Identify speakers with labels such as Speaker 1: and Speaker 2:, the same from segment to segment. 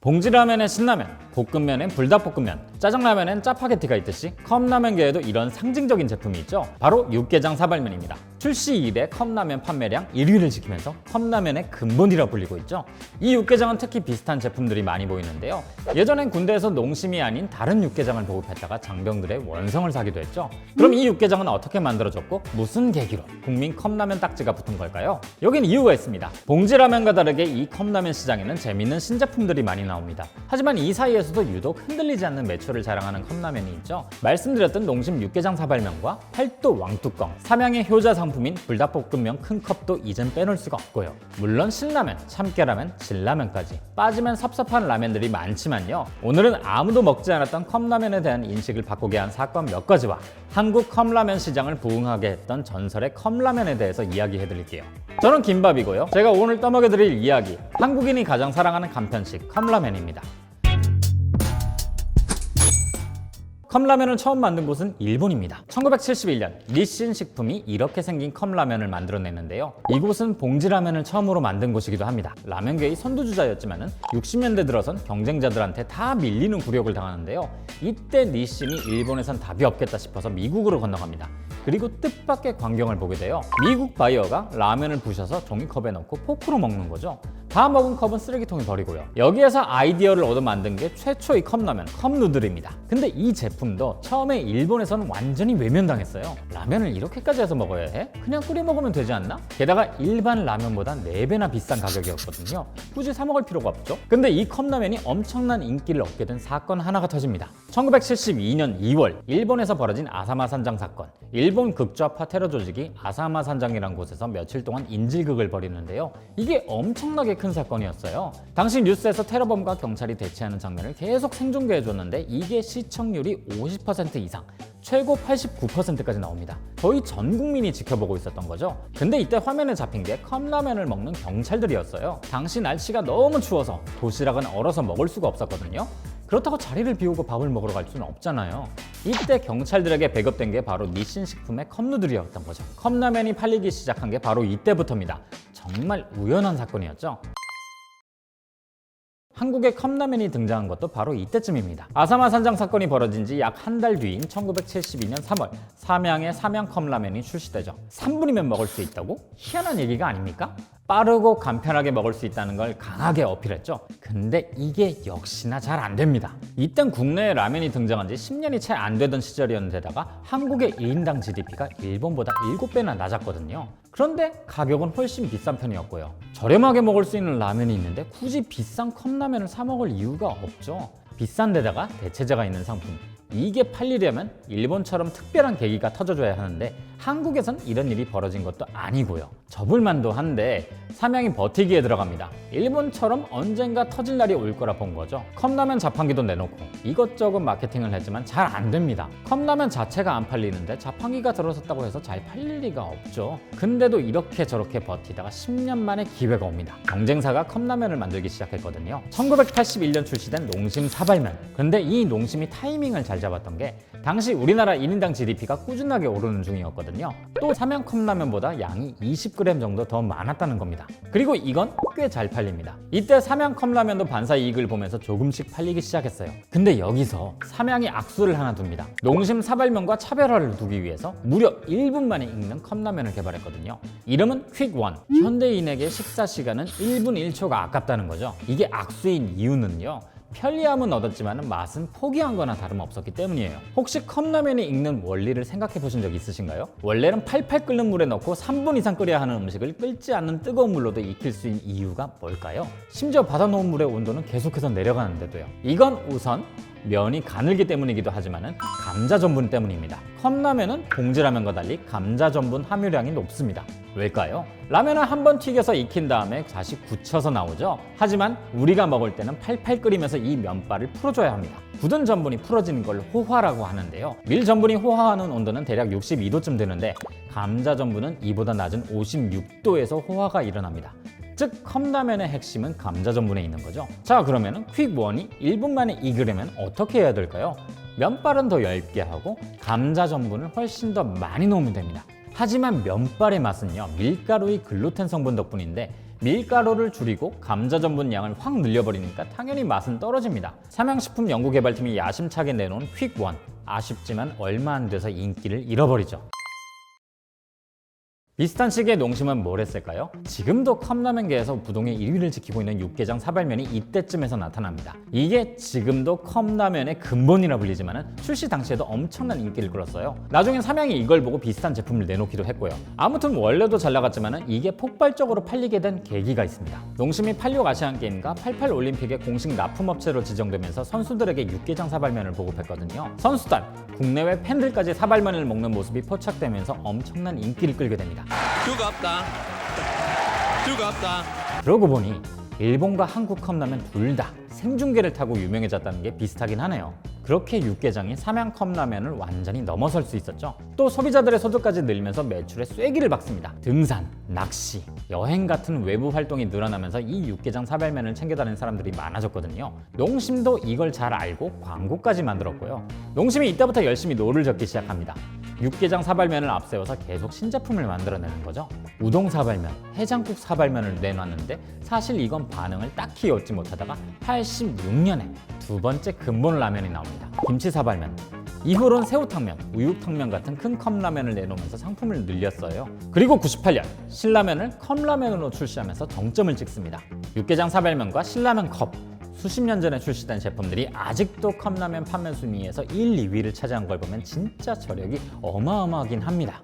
Speaker 1: 봉지라면엔 신라면, 볶음면엔 불닭볶음면, 짜장라면엔 짜파게티가 있듯이 컵라면계에도 이런 상징적인 제품이 있죠. 바로 육개장 사발면입니다. 출시 이래 컵라면 판매량 1위를 지키면서 컵라면의 근본이라 불리고 있죠. 이 육개장은 특히 비슷한 제품들이 많이 보이는데요. 예전엔 군대에서 농심이 아닌 다른 육개장을 보급했다가 장병들의 원성을 사기도 했죠. 그럼 이 육개장은 어떻게 만들어졌고 무슨 계기로 국민 컵라면 딱지가 붙은 걸까요? 여긴 이유가 있습니다. 봉지라면과 다르게 이 컵라면 시장에는 재밌는 신제품들이 많이 나옵니다. 하지만 이 사이에서도 유독 흔들리지 않는 매출을 자랑하는 컵라면이 있죠. 말씀드렸던 농심 육개장 사발면과 팔도 왕뚜껑, 삼양의 효자 상품인 불닭볶음면 큰 컵도 이젠 빼놓을 수가 없고요. 물론 신라면, 참깨라면, 진라면까지 빠지면 섭섭한 라면들이 많지만요. 오늘은 아무도 먹지 않았던 컵라면에 대한 인식을 바꾸게 한 사건 몇 가지와 한국 컵라면 시장을 부흥하게 했던 전설의 컵라면에 대해서 이야기해드릴게요. 저는 김밥이고요. 제가 오늘 떠먹여드릴 이야기, 한국인이 가장 사랑하는 간편식 컵라면입니다. 컵라면을 처음 만든 곳은 일본입니다. 1971년 니신 식품이 이렇게 생긴 컵라면을 만들어냈는데요. 이곳은 봉지라면을 처음으로 만든 곳이기도 합니다. 라면계의 선두주자였지만 60년대 들어선 경쟁자들한테 다 밀리는 굴욕을 당하는데요. 이때 니신이 일본에선 답이 없겠다 싶어서 미국으로 건너갑니다. 그리고 뜻밖의 광경을 보게 돼요. 미국 바이어가 라면을 부셔서 종이컵에 넣고 포크로 먹는 거죠. 다 먹은 컵은 쓰레기통에 버리고요. 여기에서 아이디어를 얻어 만든 게 최초의 컵라면, 컵누들입니다. 근데 이 제품도 처음에 일본에서는 완전히 외면당했어요. 라면을 이렇게까지 해서 먹어야 해? 그냥 끓여 먹으면 되지 않나? 게다가 일반 라면보다 4배나 비싼 가격이었거든요. 굳이 사 먹을 필요가 없죠. 근데 이 컵라면이 엄청난 인기를 얻게 된 사건 하나가 터집니다. 1972년 2월 일본에서 벌어진 아사마 산장 사건. 일본 극좌파 테러 조직이 아사마 산장이라는 곳에서 며칠 동안 인질극을 벌이는데요. 이게 엄청나게 큰 사건이었어요. 당시 뉴스에서 테러범과 경찰이 대치하는 장면을 계속 생중계해줬는데 이게 시청률이 50% 이상, 최고 89%까지 나옵니다. 거의 전 국민이 지켜보고 있었던 거죠. 근데 이때 화면에 잡힌 게 컵라면을 먹는 경찰들이었어요. 당시 날씨가 너무 추워서 도시락은 얼어서 먹을 수가 없었거든요. 그렇다고 자리를 비우고 밥을 먹으러 갈 수는 없잖아요. 이때 경찰들에게 배급된 게 바로 니신 식품의 컵누들이었던 거죠. 컵라면이 팔리기 시작한 게 바로 이때부터입니다. 정말 우연한 사건이었죠. 한국에 컵라면이 등장한 것도 바로 이때쯤입니다. 아사마 산장 사건이 벌어진 지 약 한 달 뒤인 1972년 3월 삼양의 삼양컵라면이 출시되죠. 3분이면 먹을 수 있다고? 희한한 얘기가 아닙니까? 빠르고 간편하게 먹을 수 있다는 걸 강하게 어필했죠. 근데 이게 역시나 잘 안 됩니다. 이땐 국내에 라면이 등장한 지 10년이 채 안 되던 시절이었는데다가 한국의 1인당 GDP가 일본보다 7배나 낮았거든요. 그런데 가격은 훨씬 비싼 편이었고요. 저렴하게 먹을 수 있는 라면이 있는데 굳이 비싼 컵라면을 사 먹을 이유가 없죠. 비싼 데다가 대체재가 있는 상품. 이게 팔리려면 일본처럼 특별한 계기가 터져줘야 하는데 한국에선 이런 일이 벌어진 것도 아니고요. 접을만도 한데 삼양이 버티기에 들어갑니다. 일본처럼 언젠가 터질 날이 올 거라 본 거죠. 컵라면 자판기도 내놓고 이것저것 마케팅을 했지만 잘 안 됩니다. 컵라면 자체가 안 팔리는데 자판기가 들어섰다고 해서 잘 팔릴 리가 없죠. 근데도 이렇게 저렇게 버티다가 10년 만에 기회가 옵니다. 경쟁사가 컵라면을 만들기 시작했거든요. 1981년 출시된 농심 사발면. 근데 이 농심이 타이밍을 잘 잡았던 게 당시 우리나라 1인당 GDP가 꾸준하게 오르는 중이었거든요. 또 삼양 컵라면보다 양이 20g 정도 더 많았다는 겁니다. 그리고 이건 꽤 잘 팔립니다. 이때 삼양 컵라면도 반사 이익을 보면서 조금씩 팔리기 시작했어요. 근데 여기서 삼양이 악수를 하나 둡니다. 농심 사발면과 차별화를 두기 위해서 무려 1분 만에 익는 컵라면을 개발했거든요. 이름은 퀵원. 현대인에게 식사 시간은 1분 1초가 아깝다는 거죠. 이게 악수인 이유는요. 편리함은 얻었지만 맛은 포기한 거나 다름없었기 때문이에요. 혹시 컵라면이 익는 원리를 생각해 보신 적 있으신가요? 원래는 팔팔 끓는 물에 넣고 3분 이상 끓여야 하는 음식을 끓지 않는 뜨거운 물로도 익힐 수 있는 이유가 뭘까요? 심지어 받아놓은 물의 온도는 계속해서 내려가는데도요. 이건 우선 면이 가늘기 때문이기도 하지만 감자 전분 때문입니다. 컵라면은 봉지라면과 달리 감자 전분 함유량이 높습니다. 왜일까요? 라면을 한번 튀겨서 익힌 다음에 다시 굳혀서 나오죠. 하지만 우리가 먹을 때는 팔팔 끓이면서 이 면발을 풀어줘야 합니다. 굳은 전분이 풀어지는 걸 호화라고 하는데요. 밀 전분이 호화하는 온도는 대략 62도쯤 되는데 감자 전분은 이보다 낮은 56도에서 호화가 일어납니다. 즉 컵라면의 핵심은 감자 전분에 있는 거죠. 자, 그러면은 퀵원이 1분 만에 익으려면 어떻게 해야 될까요? 면발은 더 얇게 하고 감자 전분을 훨씬 더 많이 넣으면 됩니다. 하지만 면발의 맛은요, 밀가루의 글루텐 성분 덕분인데 밀가루를 줄이고 감자 전분 양을 확 늘려버리니까 당연히 맛은 떨어집니다. 삼양식품 연구개발팀이 야심차게 내놓은 퀵원, 아쉽지만 얼마 안 돼서 인기를 잃어버리죠. 비슷한 시기에 농심은 뭘 했을까요? 지금도 컵라면계에서 부동의 1위를 지키고 있는 육개장 사발면이 이때쯤에서 나타납니다. 이게 지금도 컵라면의 근본이라 불리지만 출시 당시에도 엄청난 인기를 끌었어요. 나중엔 삼양이 이걸 보고 비슷한 제품을 내놓기도 했고요. 아무튼 원래도 잘 나갔지만 이게 폭발적으로 팔리게 된 계기가 있습니다. 농심이 86 아시안게임과 88 올림픽의 공식 납품업체로 지정되면서 선수들에게 육개장 사발면을 보급했거든요. 선수단, 국내외 팬들까지 사발면을 먹는 모습이 포착되면서 엄청난 인기를 끌게 됩니다.
Speaker 2: 뜨겁다.
Speaker 1: 그러고 보니 일본과 한국 컵라면 둘 다 생중계를 타고 유명해졌다는 게 비슷하긴 하네요. 그렇게 육개장이 삼양 컵라면을 완전히 넘어설 수 있었죠. 또 소비자들의 소득까지 늘면서 매출에 쐐기를 박습니다. 등산, 낚시, 여행 같은 외부 활동이 늘어나면서 이 육개장 사발면을 챙겨 다니는 사람들이 많아졌거든요. 농심도 이걸 잘 알고 광고까지 만들었고요. 농심이 이때부터 열심히 노를 젓기 시작합니다. 육개장 사발면을 앞세워서 계속 신제품을 만들어내는 거죠. 우동 사발면, 해장국 사발면을 내놨는데 사실 이건 반응을 딱히 얻지 못하다가 86년에 두 번째 근본 라면이 나옵니다. 김치 사발면. 이후로는 새우탕면, 우육탕면 같은 큰 컵라면을 내놓으면서 상품을 늘렸어요. 그리고 98년 신라면을 컵라면으로 출시하면서 정점을 찍습니다. 육개장 사발면과 신라면 컵. 수십 년 전에 출시된 제품들이 아직도 컵라면 판매 순위에서 1, 2위를 차지한 걸 보면 진짜 저력이 어마어마하긴 합니다.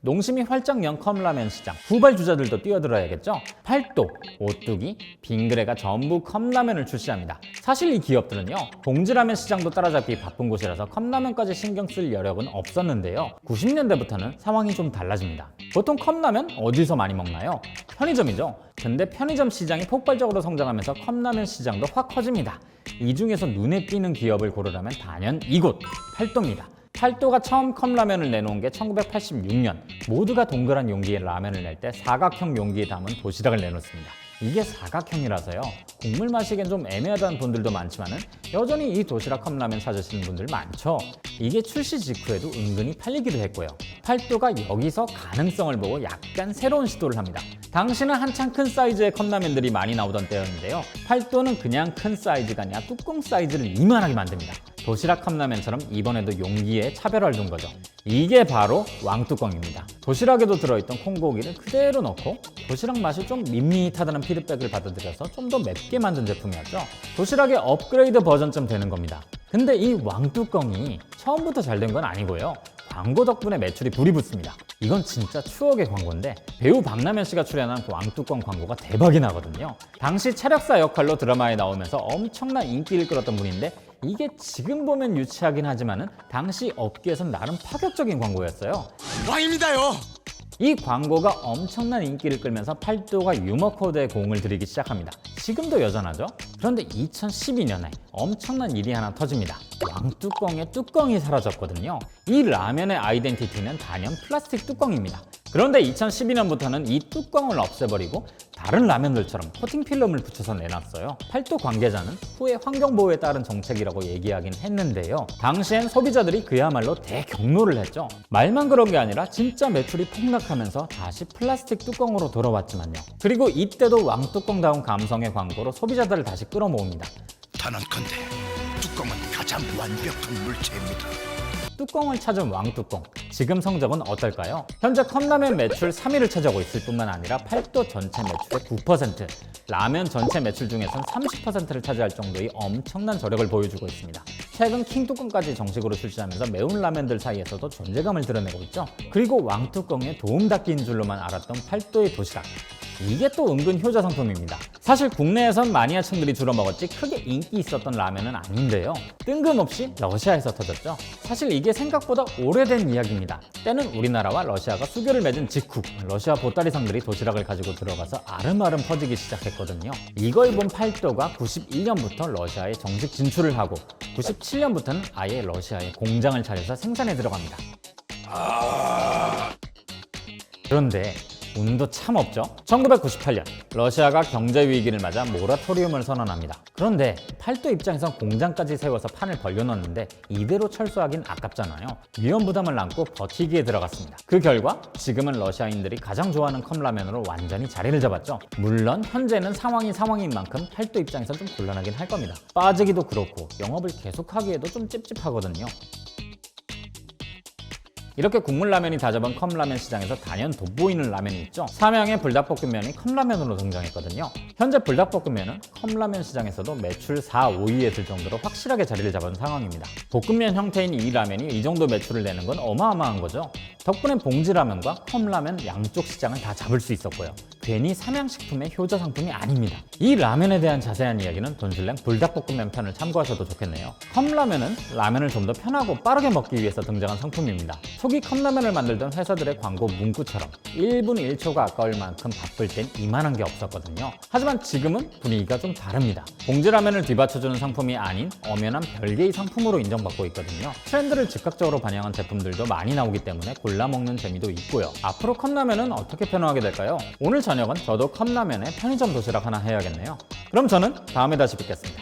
Speaker 1: 농심이 활짝 연 컵라면 시장, 후발주자들도 뛰어들어야겠죠? 팔도, 오뚜기, 빙그레가 전부 컵라면을 출시합니다. 사실 이 기업들은요, 봉지라면 시장도 따라잡기 바쁜 곳이라서 컵라면까지 신경 쓸 여력은 없었는데요. 90년대부터는 상황이 좀 달라집니다. 보통 컵라면 어디서 많이 먹나요? 편의점이죠. 근데 편의점 시장이 폭발적으로 성장하면서 컵라면 시장도 확 커집니다. 이 중에서 눈에 띄는 기업을 고르라면 단연 이곳, 팔도입니다. 팔도가 처음 컵라면을 내놓은 게 1986년. 모두가 동그란 용기에 라면을 낼 때 사각형 용기에 담은 도시락을 내놓습니다. 이게 사각형이라서요, 국물 마시기엔 좀 애매하다는 분들도 많지만 여전히 이 도시락 컵라면 찾으시는 분들 많죠. 이게 출시 직후에도 은근히 팔리기도 했고요. 팔도가 여기서 가능성을 보고 약간 새로운 시도를 합니다. 당시는 한창 큰 사이즈의 컵라면들이 많이 나오던 때였는데요. 팔도는 그냥 큰 사이즈가 아니라 뚜껑 사이즈를 이만하게 만듭니다. 도시락 컵라면처럼 이번에도 용기에 차별화를 둔 거죠. 이게 바로 왕뚜껑입니다. 도시락에도 들어있던 콩고기를 그대로 넣고 도시락 맛이 좀 밋밋하다는 피드백을 받아들여서 좀 더 맵게 만든 제품이었죠. 도시락의 업그레이드 버전쯤 되는 겁니다. 근데 이 왕뚜껑이 처음부터 잘 된 건 아니고요. 광고 덕분에 매출이 불이 붙습니다. 이건 진짜 추억의 광고인데 배우 박남현 씨가 출연한 그 왕뚜껑 광고가 대박이 나거든요. 당시 차력사 역할로 드라마에 나오면서 엄청난 인기를 끌었던 분인데 이게 지금 보면 유치하긴 하지만은 당시 업계에선 나름 파격적인 광고였어요.
Speaker 2: 왕입니다요.
Speaker 1: 이 광고가 엄청난 인기를 끌면서 팔도가 유머 코드에 공을 들이기 시작합니다. 지금도 여전하죠? 그런데 2012년에 엄청난 일이 하나 터집니다. 왕뚜껑의 뚜껑이 사라졌거든요. 이 라면의 아이덴티티는 단연 플라스틱 뚜껑입니다. 그런데 2012년부터는 이 뚜껑을 없애버리고 다른 라면들처럼 코팅 필름을 붙여서 내놨어요. 팔도 관계자는 후에 환경보호에 따른 정책이라고 얘기하긴 했는데요. 당시엔 소비자들이 그야말로 대경로를 했죠. 말만 그런 게 아니라 진짜 매출이 폭락하면서 다시 플라스틱 뚜껑으로 돌아왔지만요. 그리고 이때도 왕뚜껑다운 감성의 광고로 소비자들을 다시 끌어모읍니다.
Speaker 2: 단언컨대 뚜껑은 가장 완벽한 물체입니다.
Speaker 1: 뚜껑을 찾은 왕뚜껑. 지금 성적은 어떨까요? 현재 컵라면 매출 3위를 차지하고 있을 뿐만 아니라 팔도 전체 매출의 9%, 라면 전체 매출 중에선 30%를 차지할 정도의 엄청난 저력을 보여주고 있습니다. 최근 킹뚜껑까지 정식으로 출시하면서 매운 라면들 사이에서도 존재감을 드러내고 있죠. 그리고 왕뚜껑에 도움닫기인 줄로만 알았던 팔도의 도시락. 이게 또 은근 효자 상품입니다. 사실 국내에선 마니아층들이 주로 먹었지 크게 인기 있었던 라면은 아닌데요. 뜬금없이 러시아에서 터졌죠. 사실 이게 생각보다 오래된 이야기입니다. 때는 우리나라와 러시아가 수교를 맺은 직후 러시아 보따리상들이 도시락을 가지고 들어가서 아름아름 퍼지기 시작했거든요. 이걸 본 팔도가 91년부터 러시아에 정식 진출을 하고 97년부터는 아예 러시아에 공장을 차려서 생산에 들어갑니다. 그런데 운도 참 없죠. 1998년 러시아가 경제 위기를 맞아 모라토리움을 선언합니다. 그런데 팔도 입장에선 공장까지 세워서 판을 벌려놓는데 이대로 철수하긴 아깝잖아요. 위험 부담을 안고 버티기에 들어갔습니다. 그 결과 지금은 러시아인들이 가장 좋아하는 컵라면으로 완전히 자리를 잡았죠. 물론 현재는 상황인 만큼 팔도 입장에선 좀 곤란하긴 할 겁니다. 빠지기도 그렇고 영업을 계속하기에도 좀 찝찝하거든요. 이렇게 국물 라면이 다 잡은 컵라면 시장에서 단연 돋보이는 라면이 있죠. 삼양의 불닭볶음면이 컵라면으로 등장했거든요. 현재 불닭볶음면은 컵라면 시장에서도 매출 4, 5위에 들 정도로 확실하게 자리를 잡은 상황입니다. 볶음면 형태인 이 라면이 이 정도 매출을 내는 건 어마어마한 거죠. 덕분에 봉지라면과 컵라면 양쪽 시장을 다 잡을 수 있었고요. 괜히 삼양식품의 효자 상품이 아닙니다. 이 라면에 대한 자세한 이야기는 돈슐랭 불닭볶음면 편을 참고하셔도 좋겠네요. 컵라면은 라면을 좀 더 편하고 빠르게 먹기 위해서 등장한 상품입니다. 초기 컵라면을 만들던 회사들의 광고 문구처럼 1분 1초가 아까울 만큼 바쁠 땐 이만한 게 없었거든요. 하지만 지금은 분위기가 좀 다릅니다. 봉지라면을 뒤받쳐주는 상품이 아닌 엄연한 별개의 상품으로 인정받고 있거든요. 트렌드를 즉각적으로 반영한 제품들도 많이 나오기 때문에 골라 먹는 재미도 있고요. 앞으로 컵라면은 어떻게 변화하게 될까요? 오늘 저녁은 저도 컵라면에 편의점 도시락 하나 해야겠네요. 그럼 저는 다음에 다시 뵙겠습니다.